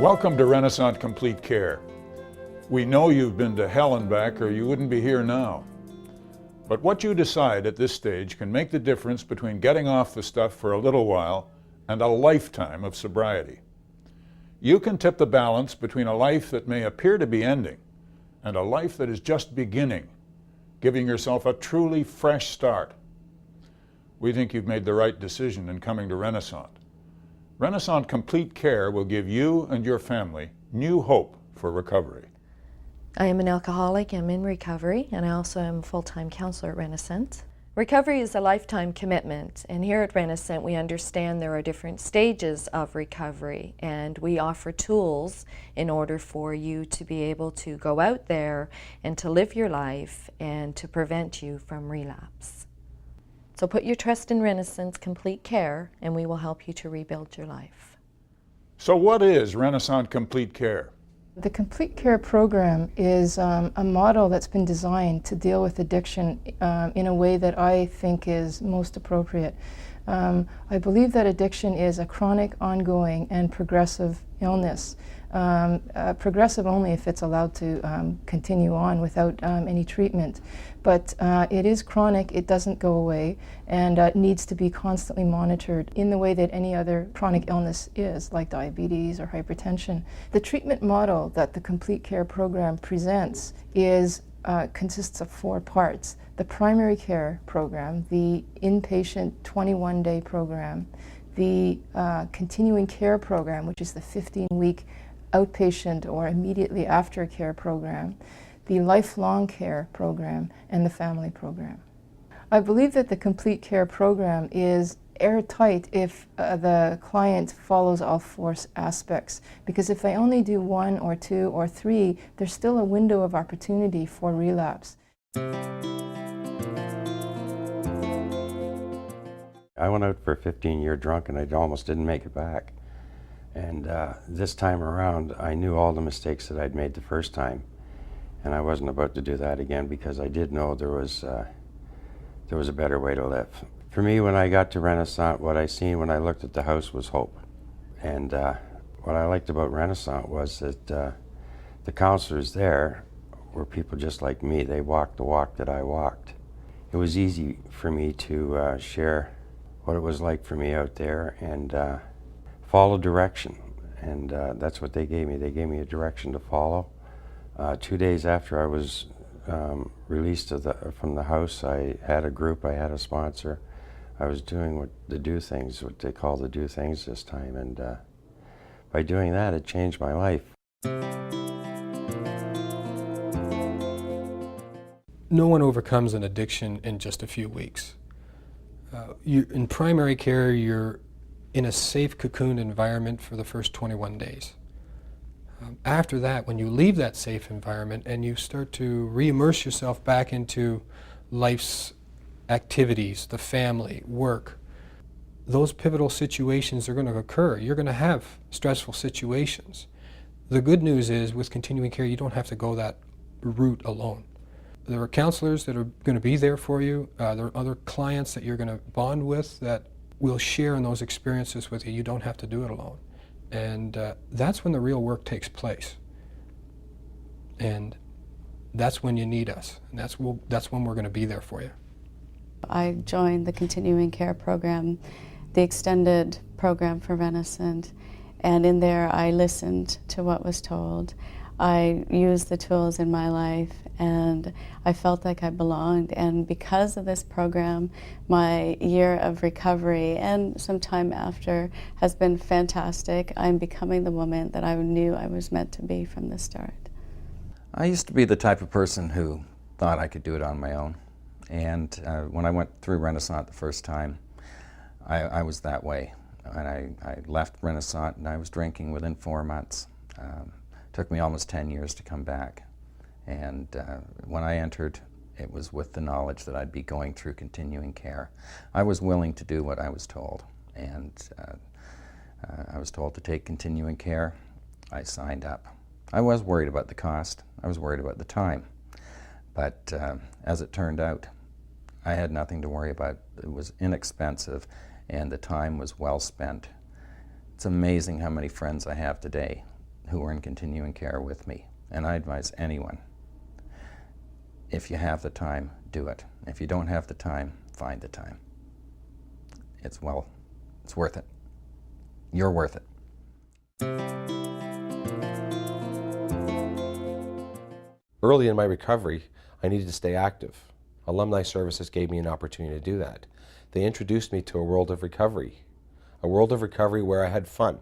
Welcome to Renascent Complete Care. We know you've been to hell and back or you wouldn't be here now. But what you decide at this stage can make the difference between getting off the stuff for a little while and a lifetime of sobriety. You can tip the balance between a life that may appear to be ending and a life that is just beginning, giving yourself a truly fresh start. We think you've made the right decision in coming to Renascent. Renascent Complete Care will give you and your family new hope for recovery. I am an alcoholic, I'm in recovery, and I also am a full-time counselor at Renascent. Recovery is a lifetime commitment, and here at Renascent we understand there are different stages of recovery, and we offer tools in order for you to be able to go out there and to live your life and to prevent you from relapse. So put your trust in Renascent's Complete Care, and we will help you to rebuild your life. So what is Renascent Complete Care? The Complete Care program is a model that's been designed to deal with addiction in a way that I think is most appropriate. I believe that addiction is a chronic, ongoing, and progressive illness. Progressive only if it's allowed to continue on without any treatment. But it is chronic, it doesn't go away, and it needs to be constantly monitored in the way that any other chronic illness is, like diabetes or hypertension. The treatment model that the Complete Care program presents consists of 4 parts. The primary care program, the inpatient 21-day program, the continuing care program, which is the 15-week outpatient or immediately after care program, the lifelong care program, and the family program. I believe that the Complete Care program is airtight if the client follows all 4 aspects, because if they only do 1 or 2 or 3, there's still a window of opportunity for relapse. I went out for a 15-year drunk and I almost didn't make it back. And this time around, I knew all the mistakes that I'd made the first time, and I wasn't about to do that again because I did know there was a better way to live. For me, when I got to Renascent, what I seen when I looked at the house was hope. And what I liked about Renascent was that the counselors there were people just like me. They walked the walk that I walked. It was easy for me to share what it was like for me out there and follow direction, and that's what they gave me. They gave me a direction to follow. 2 days after I was released from the house, I had a group, I had a sponsor. I was doing what they call the do things this time, and by doing that, it changed my life. No one overcomes an addiction in just a few weeks. In primary care, you're in a safe cocooned environment for the first 21 days. After that, when you leave that safe environment and you start to re-immerse yourself back into life's activities, the family, work, those pivotal situations are going to occur. You're going to have stressful situations. The good news is with continuing care, you don't have to go that route alone. There are counselors that are going to be there for you. There are other clients that you're going to bond with that will share in those experiences with you. You don't have to do it alone. And that's when the real work takes place. And that's when you need us. And that's when we're going to be there for you. I joined the continuing care program, the extended program for Renascent, and in there I listened to what was told. I used the tools in my life, and I felt like I belonged. And because of this program, my year of recovery and some time after has been fantastic. I'm becoming the woman that I knew I was meant to be from the start. I used to be the type of person who thought I could do it on my own. And when I went through Renascent the first time, I was that way. And I left Renascent and I was drinking within 4 months. Took me almost 10 years to come back. And when I entered, it was with the knowledge that I'd be going through continuing care. I was willing to do what I was told. And I was told to take continuing care. I signed up. I was worried about the cost. I was worried about the time. But as it turned out, I had nothing to worry about. It was inexpensive, and the time was well spent. It's amazing how many friends I have today who are in continuing care with me. And I advise anyone, if you have the time, do it. If you don't have the time, find the time. It's worth it. You're worth it. Early in my recovery, I needed to stay active. Alumni Services gave me an opportunity to do that. They introduced me to a world of recovery where I had fun.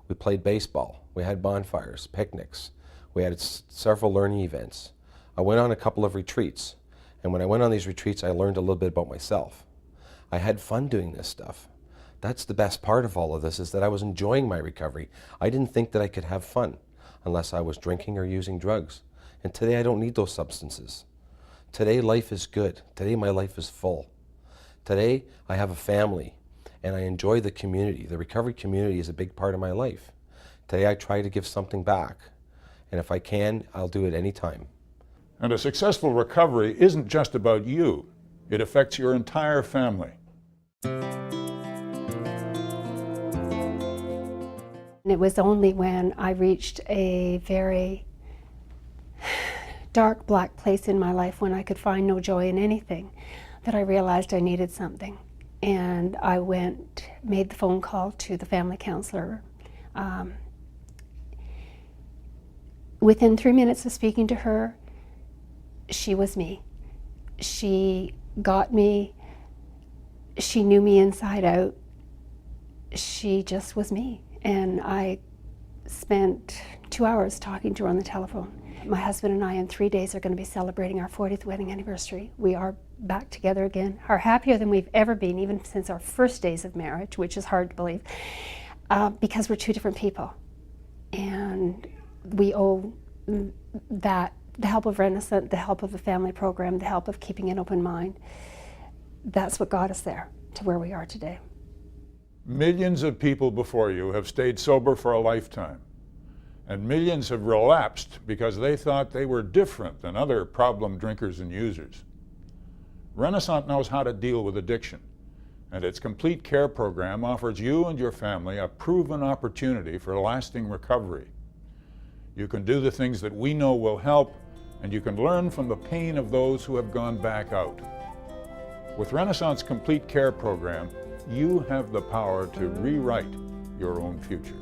We played baseball, we had bonfires, picnics, we had several learning events. I went on a couple of retreats, and when I went on these retreats, I learned a little bit about myself. I had fun doing this stuff. That's the best part of all of this, is that I was enjoying my recovery. I didn't think that I could have fun unless I was drinking or using drugs. And today I don't need those substances. Today life is good. Today my life is full. Today I have a family and I enjoy the community. The recovery community is a big part of my life. Today I try to give something back. And if I can, I'll do it anytime. And a successful recovery isn't just about you. It affects your entire family. It was only when I reached a very dark, black place in my life when I could find no joy in anything that I realized I needed something. And I made the phone call to the family counselor. Within 3 minutes of speaking to her, she was me. She got me. She knew me inside out. She just was me. And I spent 2 hours talking to her on the telephone. My husband and I in 3 days are going to be celebrating our 40th wedding anniversary. We are back together again, are happier than we've ever been, even since our first days of marriage, which is hard to believe, because we're two different people. And we owe that, the help of Renascent, the help of the family program, the help of keeping an open mind. That's what got us there, to where we are today. Millions of people before you have stayed sober for a lifetime. And millions have relapsed because they thought they were different than other problem drinkers and users. Renascent knows how to deal with addiction, and its complete care program offers you and your family a proven opportunity for lasting recovery. You can do the things that we know will help, and you can learn from the pain of those who have gone back out. With Renascent's complete care program, you have the power to rewrite your own future.